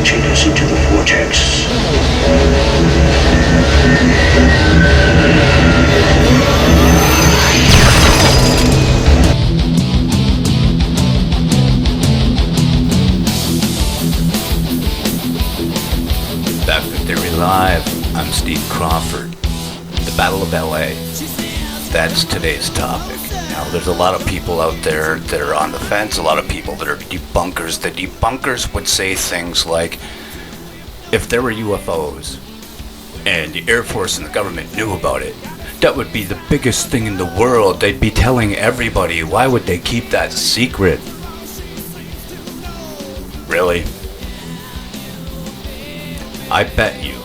launching us into the vortex. Back with Theory Live, I'm Steve Crawford. The Battle of LA. That's today's topic. Now, there's a lot of people out there that are on the fence, a lot of people that are debunkers. The debunkers would say things like, if there were UFOs and the Air Force and the government knew about it, that would be the biggest thing in the world. They'd be telling everybody. Why would they keep that secret? Really? I bet you,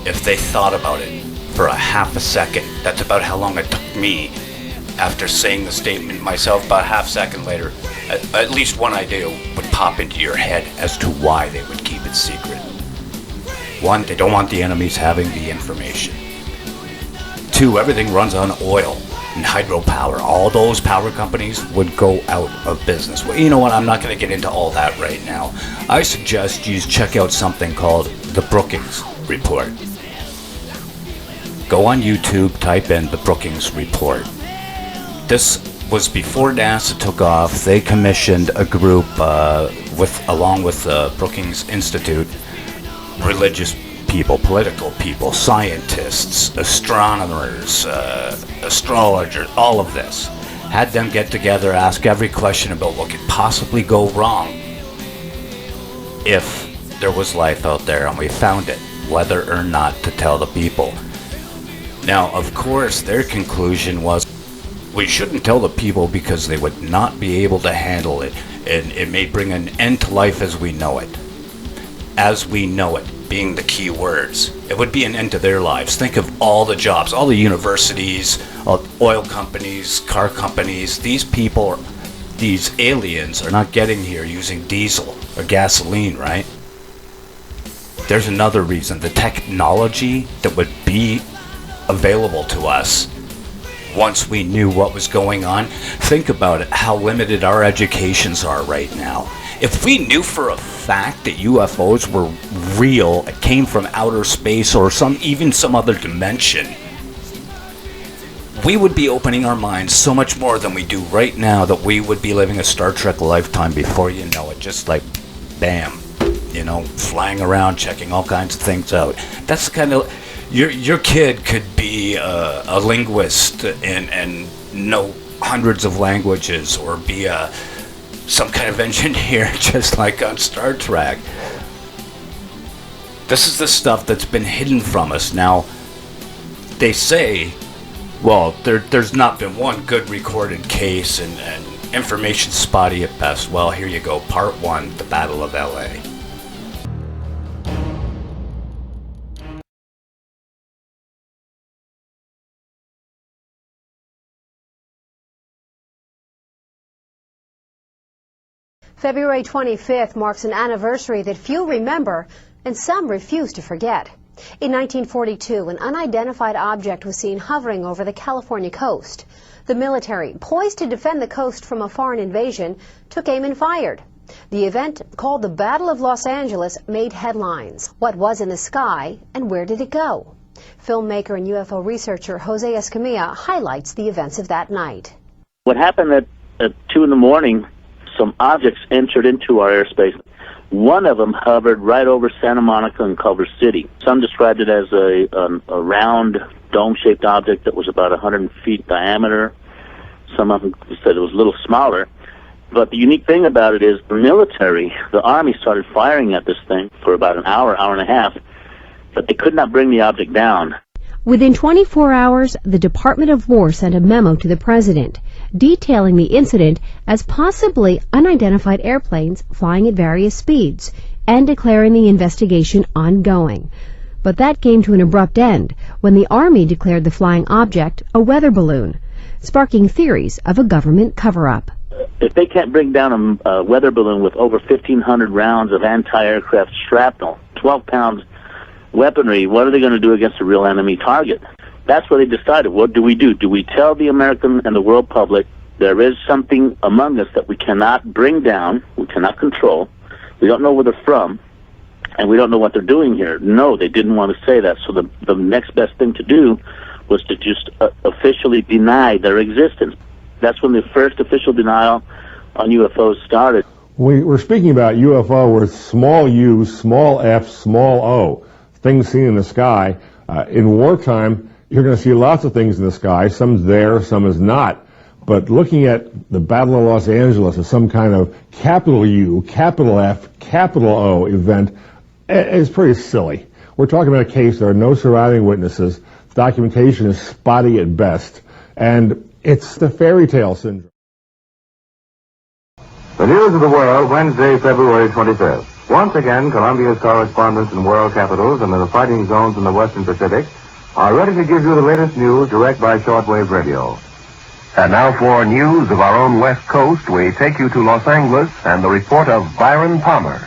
if they thought about it for a half a second, that's about how long it took me after saying the statement myself. About a half second later, at least one idea would pop into your head as to why they would keep it secret. One, they don't want the enemies having the information. Two, everything runs on oil and hydropower. All those power companies would go out of business. Well, you know what? I'm not going to get into all that right now. I suggest you check out something called the Brookings Report. Go on YouTube, type in the Brookings Report. This was before NASA took off. They commissioned a group along with the Brookings Institute, religious people, political people, scientists, astronomers, astrologers, all of this. Had them get together, ask every question about what could possibly go wrong if there was life out there, and we found it, whether or not to tell the people. Now, of course, their conclusion was we shouldn't tell the people because they would not be able to handle it, and it may bring an end to life as we know it. As we know it being the key words. It would be an end to their lives. Think of all the jobs, all the universities, oil companies, car companies. These people, these aliens are not getting here using diesel or gasoline, right? There's another reason. The technology that would be available to us once we knew what was going on. Think about it, how limited our educations are right now. If we knew for a fact that UFOs were real, it came from outer space or even some other dimension, we would be opening our minds so much more than we do right now, that we would be living a Star Trek lifetime before you know it. Just like, bam, flying around, checking all kinds of things out. That's the kind of... Your kid could be a linguist and know hundreds of languages, or be some kind of engineer, just like on Star Trek. This is the stuff that's been hidden from us. Now, they say, well, there's not been one good recorded case, and information spotty at best. Well, here you go, part 1, the Battle of LA. February 25th marks an anniversary that few remember and some refuse to forget. In 1942, an unidentified object was seen hovering over the California coast. The military, poised to defend the coast from a foreign invasion, took aim and fired. The event, called the Battle of Los Angeles, made headlines. What was in the sky, and where did it go? Filmmaker and UFO researcher Jose Escamilla highlights the events of that night. What happened at 2 in the morning, some objects entered into our airspace. One of them hovered right over Santa Monica and Culver City. Some described it as a round, dome-shaped object that was about 100 feet diameter. Some of them said it was a little smaller. But the unique thing about it is the military, the Army, started firing at this thing for about an hour, hour and a half, but they could not bring the object down. Within 24 hours, the Department of War sent a memo to the President detailing the incident as possibly unidentified airplanes flying at various speeds and declaring the investigation ongoing. But that came to an abrupt end when the Army declared the flying object a weather balloon, sparking theories of a government cover-up. If they can't bring down a weather balloon with over 1,500 rounds of anti-aircraft shrapnel, 12 pounds weaponry, what are they going to do against a real enemy target? That's what they decided. What do? Do we tell the American and the world public there is something among us that we cannot bring down, we cannot control, we don't know where they're from, and we don't know what they're doing here. No, they didn't want to say that. So the next best thing to do was to just officially deny their existence. That's when the first official denial on UFOs started. We're speaking about UFO with small u, small f, small o, things seen in the sky. In wartime, you're going to see lots of things in the sky. Some's there, some is not. But looking at the Battle of Los Angeles as some kind of capital U, capital F, capital O event is pretty silly. We're talking about a case, there are no surviving witnesses, documentation is spotty at best, and it's the fairy tale syndrome. The news of the world, Wednesday, February 25th. Once again, Columbia's correspondents in world capitals and in the fighting zones in the Western Pacific are ready to give you the latest news direct by shortwave radio. And now for news of our own West Coast, we take you to Los Angeles and the report of Byron Palmer.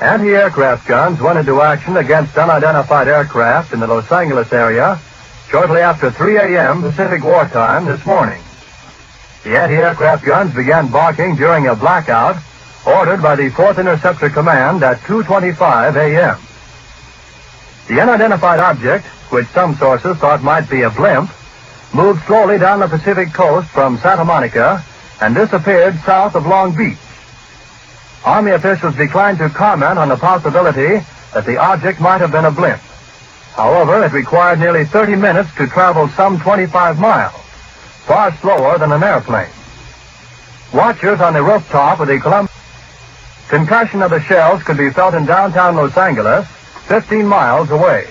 Anti-aircraft guns went into action against unidentified aircraft in the Los Angeles area shortly after 3 a.m. Pacific wartime this morning. The anti-aircraft guns began barking during a blackout ordered by the 4th Interceptor Command at 2:25 a.m. The unidentified object, which some sources thought might be a blimp, moved slowly down the Pacific coast from Santa Monica and disappeared south of Long Beach. Army officials declined to comment on the possibility that the object might have been a blimp. However, it required nearly 30 minutes to travel some 25 miles, far slower than an airplane. Watchers on the rooftop of the concussion of the shells could be felt in downtown Los Angeles, 15 miles away.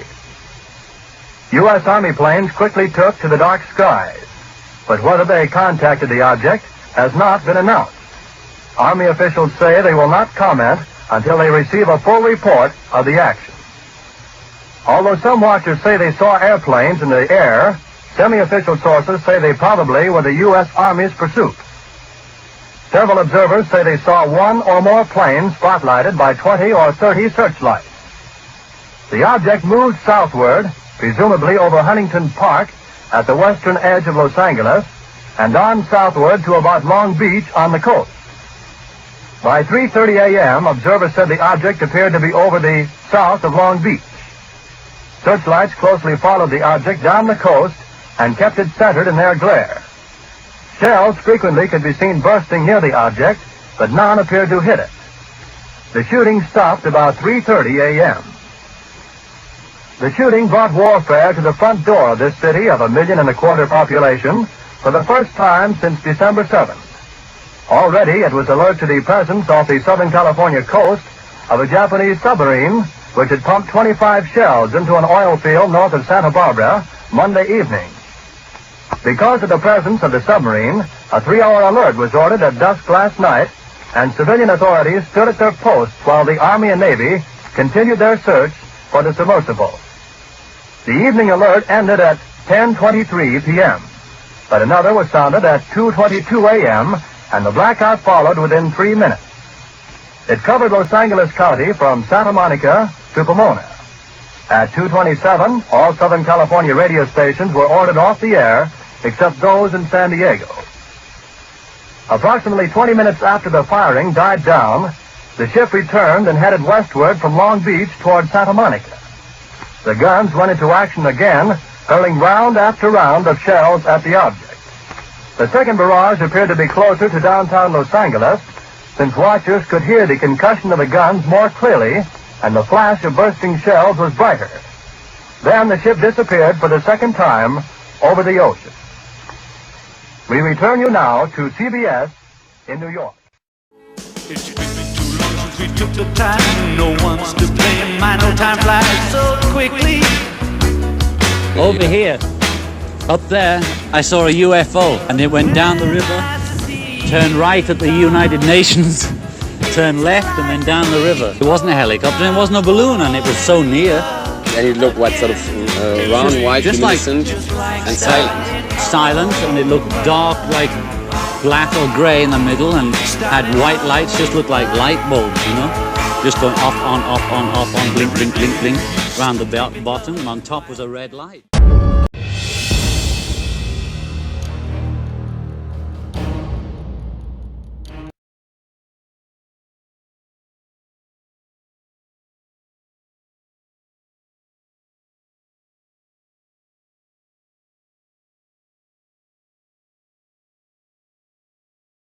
U.S. Army planes quickly took to the dark skies, but whether they contacted the object has not been announced. Army officials say they will not comment until they receive a full report of the action. Although some watchers say they saw airplanes in the air, semi-official sources say they probably were the U.S. Army's pursuit. Several observers say they saw one or more planes spotlighted by 20 or 30 searchlights. The object moved southward, presumably over Huntington Park at the western edge of Los Angeles, and on southward to about Long Beach on the coast. By 3:30 a.m., observers said the object appeared to be over the south of Long Beach. Searchlights closely followed the object down the coast and kept it centered in their glare. Shells frequently could be seen bursting near the object, but none appeared to hit it. The shooting stopped about 3:30 a.m. The shooting brought warfare to the front door of this city of 1.25 million population for the first time since December 7th. Already it was alert to the presence off the Southern California coast of a Japanese submarine which had pumped 25 shells into an oil field north of Santa Barbara Monday evening. Because of the presence of the submarine, a 3-hour alert was ordered at dusk last night, and civilian authorities stood at their posts while the Army and Navy continued their search for the submersible. The evening alert ended at 10:23 p.m., but another was sounded at 2:22 a.m., and the blackout followed within 3 minutes. It covered Los Angeles County from Santa Monica to Pomona. At 2:27, all Southern California radio stations were ordered off the air, except those in San Diego. Approximately 20 minutes after the firing died down, the ship returned and headed westward from Long Beach toward Santa Monica. The guns went into action again, hurling round after round of shells at the object. The second barrage appeared to be closer to downtown Los Angeles, since watchers could hear the concussion of the guns more clearly, and the flash of bursting shells was brighter. Then the ship disappeared for the second time over the ocean. We return you now to CBS in New York. It's been too long since we took the time. No one's to blame. My no time flies so quickly. Over here, up there, I saw a UFO, and it went down the river, turned right at the United Nations, turned left, and then down the river. It wasn't a helicopter, it wasn't a balloon, and it was so near. And it looked what, sort of round, white, luminescent, and silent. Silent, and it looked dark, like black or grey in the middle, and had white lights, just looked like light bulbs, you know? Just going off, on, off, on, off, on, blink, blink, blink, blink, round the bottom, and on top was a red light.